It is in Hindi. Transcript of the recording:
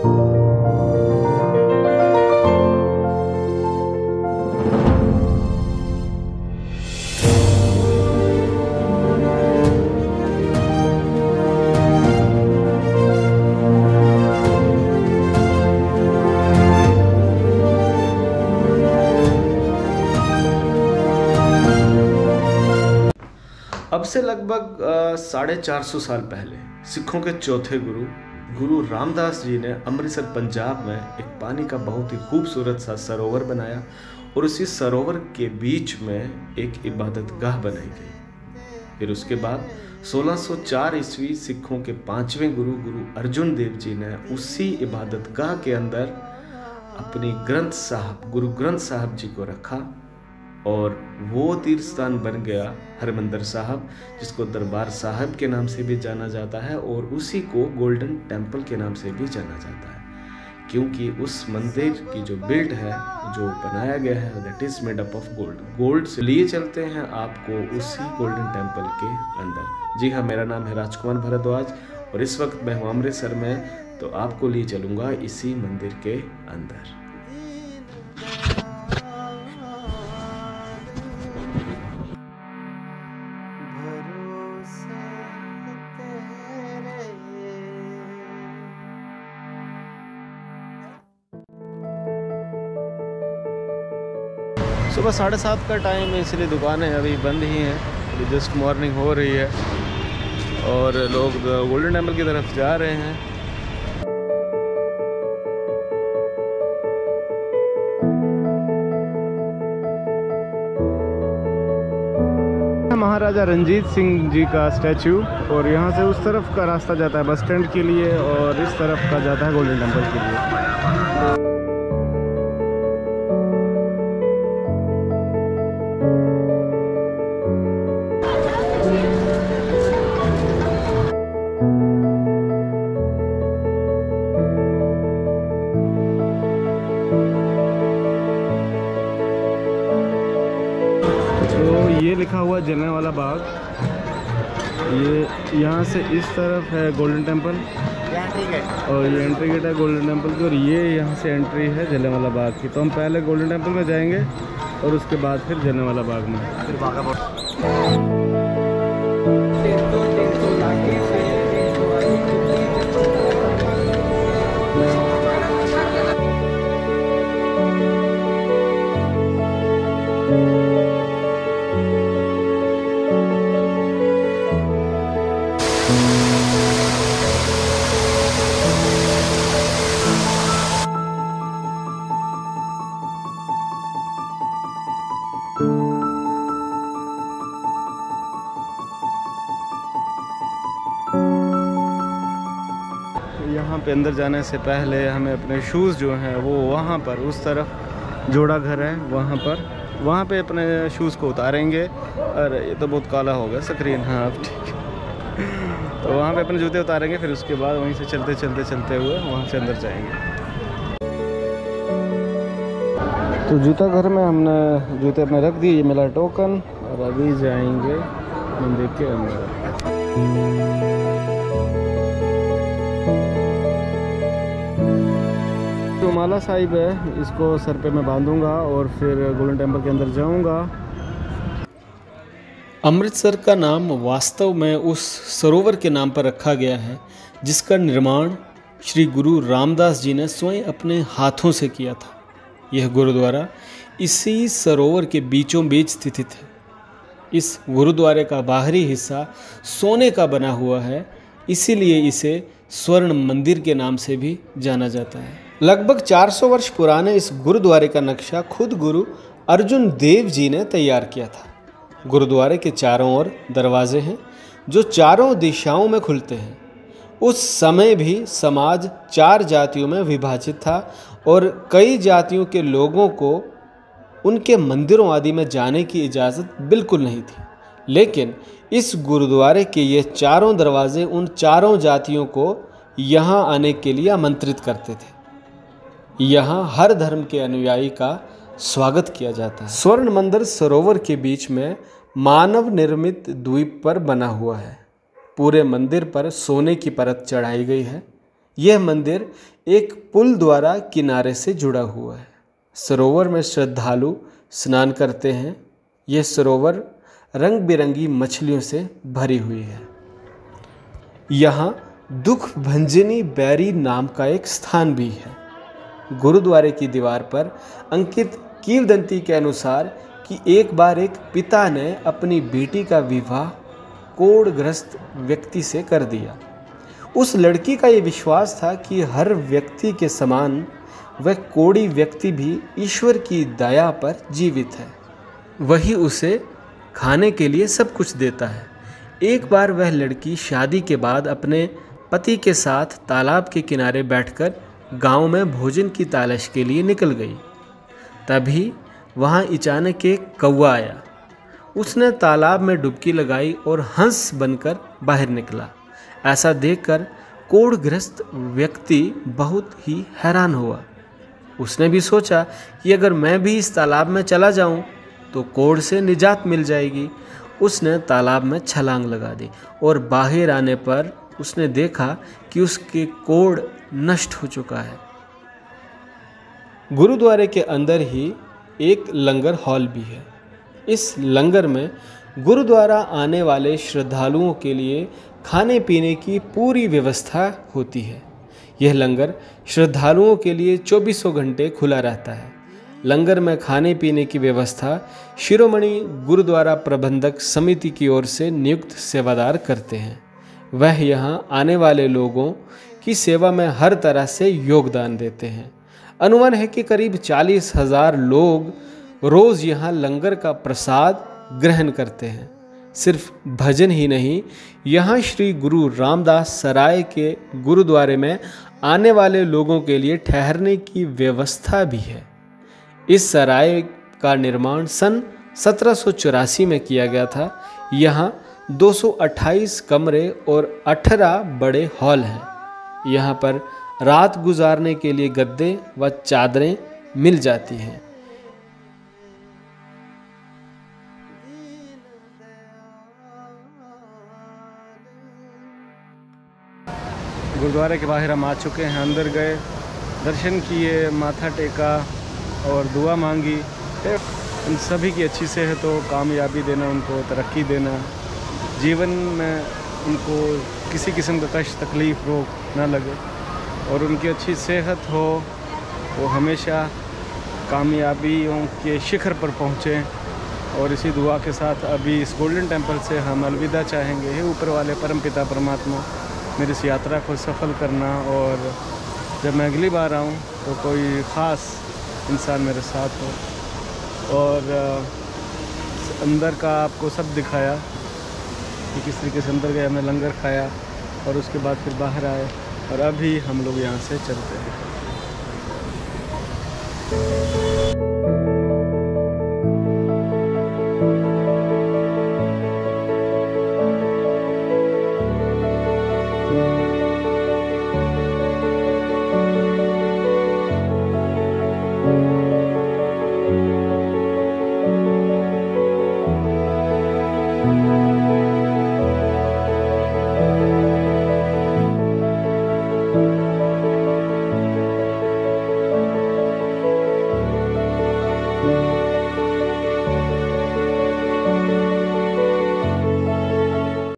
अब से लगभग 450 साल पहले सिखों के चौथे गुरु रामदास जी ने अमृतसर पंजाब में एक पानी का बहुत ही खूबसूरत सा सरोवर बनाया और उसी सरोवर के बीच में एक इबादतगाह बनाई गई। फिर उसके बाद 1604 ईस्वी सिखों के 5वें गुरु अर्जुन देव जी ने उसी इबादतगाह के अंदर अपनी गुरु ग्रंथ साहब जी को रखा और वो तीर्थ स्थान बन गया हरमंदिर साहब, जिसको दरबार साहब के नाम से भी जाना जाता है और उसी को गोल्डन टेम्पल के नाम से भी जाना जाता है, क्योंकि उस मंदिर की जो बिल्ड है, जो बनाया गया है, that is made up of gold से लिए चलते हैं आपको उसी गोल्डन टेम्पल के अंदर। जी हाँ, मेरा नाम है राजकुमार भारद्वाज और इस वक्त मैं हूँ अमृतसर में, तो आपको लिए चलूँगा इसी मंदिर के अंदर। सुबह 7:30 का टाइम है, इसलिए दुकानें अभी बंद ही हैं। अभी जस्ट मॉर्निंग हो रही है और लोग गोल्डन टेम्पल की तरफ जा रहे हैं। महाराजा रंजीत सिंह जी का स्टैचू और यहाँ से उस तरफ का रास्ता जाता है बस स्टैंड के लिए और इस तरफ का जाता है गोल्डन टेम्पल के लिए। ये लिखा हुआ जलियांवाला बाग, ये यहाँ से इस तरफ है गोल्डन टेम्पल और ये एंट्री गेट है गोल्डन टेम्पल की और ये यहाँ से एंट्री है जलियांवाला बाग की। तो हम पहले गोल्डन टेम्पल में जाएंगे और उसके बाद फिर जलियांवाला बाग में। यहाँ पे अंदर जाने से पहले हमें अपने शूज़ जो हैं वो वहाँ पर उस तरफ जोड़ा घर है वहाँ पे अपने शूज़ को उतारेंगे। और ये तो बहुत काला हो गया स्क्रीन, हाँ अब ठीक है। तो वहाँ पे अपने जूते उतारेंगे, फिर उसके बाद वहीं से चलते हुए वहाँ से अंदर जाएंगे। तो जूता घर में हमने जूते अपने रख दिए, ये मिला टोकन और अभी जाएंगे मंदिर के अंदर। जो माला साहिब है इसको सर पे मैं बांधूंगा और फिर गोल्डन टेम्पल के अंदर जाऊंगा। अमृतसर का नाम वास्तव में उस सरोवर के नाम पर रखा गया है जिसका निर्माण श्री गुरु रामदास जी ने स्वयं अपने हाथों से किया था। यह गुरुद्वारा इसी सरोवर के बीचों बीच स्थित है। इस गुरुद्वारे का बाहरी हिस्सा सोने का बना हुआ है, इसीलिए इसे स्वर्ण मंदिर के नाम से भी जाना जाता है। लगभग 400 वर्ष पुराने इस गुरुद्वारे का नक्शा खुद गुरु अर्जुन देव जी ने तैयार किया था। गुरुद्वारे के चारों ओर दरवाजे हैं जो चारों दिशाओं में खुलते हैं। उस समय भी समाज 4 जातियों में विभाजित था और कई जातियों के लोगों को उनके मंदिरों आदि में जाने की इजाज़त बिल्कुल नहीं थी। लेकिन इस गुरुद्वारे के ये चारों दरवाजे उन चारों जातियों को यहाँ आने के लिए आमंत्रित करते थे। यहाँ हर धर्म के अनुयायी का स्वागत किया जाता है। स्वर्ण मंदिर सरोवर के बीच में मानव निर्मित द्वीप पर बना हुआ है। पूरे मंदिर पर सोने की परत चढ़ाई गई है। यह मंदिर एक पुल द्वारा किनारे से जुड़ा हुआ है। सरोवर में श्रद्धालु स्नान करते हैं। यह सरोवर रंग बिरंगी मछलियों से भरी हुई है। यहाँ दुख भंजनी बैरी नाम का एक स्थान भी है। गुरुद्वारे की दीवार पर अंकित किंवदंती के अनुसार कि एक बार एक पिता ने अपनी बेटी का विवाह कोढ़ग्रस्त व्यक्ति से कर दिया। उस लड़की का ये विश्वास था कि हर व्यक्ति के समान वह कोढ़ी व्यक्ति भी ईश्वर की दया पर जीवित है, वही उसे खाने के लिए सब कुछ देता है। एक बार वह लड़की शादी के बाद अपने पति के साथ तालाब के किनारे बैठकर गांव में भोजन की तलाश के लिए निकल गई। तभी वहां अचानक एक कौवा आया। उसने तालाब में डुबकी लगाई और हंस बनकर बाहर निकला। ऐसा देखकर कोढ़ग्रस्त व्यक्ति बहुत ही हैरान हुआ। उसने भी सोचा कि अगर मैं भी इस तालाब में चला जाऊं तो कोढ़ से निजात मिल जाएगी। उसने तालाब में छलांग लगा दी और बाहर आने पर उसने देखा कि उसके कोढ़ नष्ट हो चुका है। गुरुद्वारे के अंदर ही एक लंगर हॉल भी है। इस लंगर में गुरुद्वारा आने वाले श्रद्धालुओं के लिए खाने पीने की पूरी व्यवस्था होती है। यह लंगर श्रद्धालुओं के लिए 24 घंटे खुला रहता है। लंगर में खाने पीने की व्यवस्था शिरोमणि गुरुद्वारा प्रबंधक समिति की ओर से नियुक्त सेवादार करते हैं। वह यहाँ आने वाले लोगों की सेवा में हर तरह से योगदान देते हैं। अनुमान है कि करीब 40,000 लोग रोज़ यहाँ लंगर का प्रसाद ग्रहण करते हैं। सिर्फ भजन ही नहीं, यहाँ श्री गुरु रामदास सराय के गुरुद्वारे में आने वाले लोगों के लिए ठहरने की व्यवस्था भी है। इस सराय का निर्माण सन 1784 में किया गया था। यहाँ 228 कमरे और 18 बड़े हॉल हैं। यहाँ पर रात गुजारने के लिए गद्दे व चादरें मिल जाती हैं। गुरुद्वारे के बाहर हम आ चुके हैं। अंदर गए, दर्शन किए, माथा टेका और दुआ मांगी। उन सभी की अच्छी सेहत हो, कामयाबी देना, उनको तरक्की देना, जीवन में उनको किसी किस्म का कष्ट तकलीफ़ रोग ना लगे और उनकी अच्छी सेहत हो, वो हमेशा कामयाबियों के शिखर पर पहुँचें। और इसी दुआ के साथ अभी इस गोल्डन टेम्पल से हम अलविदा चाहेंगे। हे ऊपर वाले परम पिता परमात्मा, मेरी इस यात्रा को सफल करना, और जब मैं अगली बार आऊँ तो कोई ख़ास इंसान मेरे साथ हो। और अंदर का आपको सब दिखाया कि किस तरीके से अंदर गए, हमने लंगर खाया और उसके बाद फिर बाहर आए और अभी हम लोग यहाँ से चलते हैं।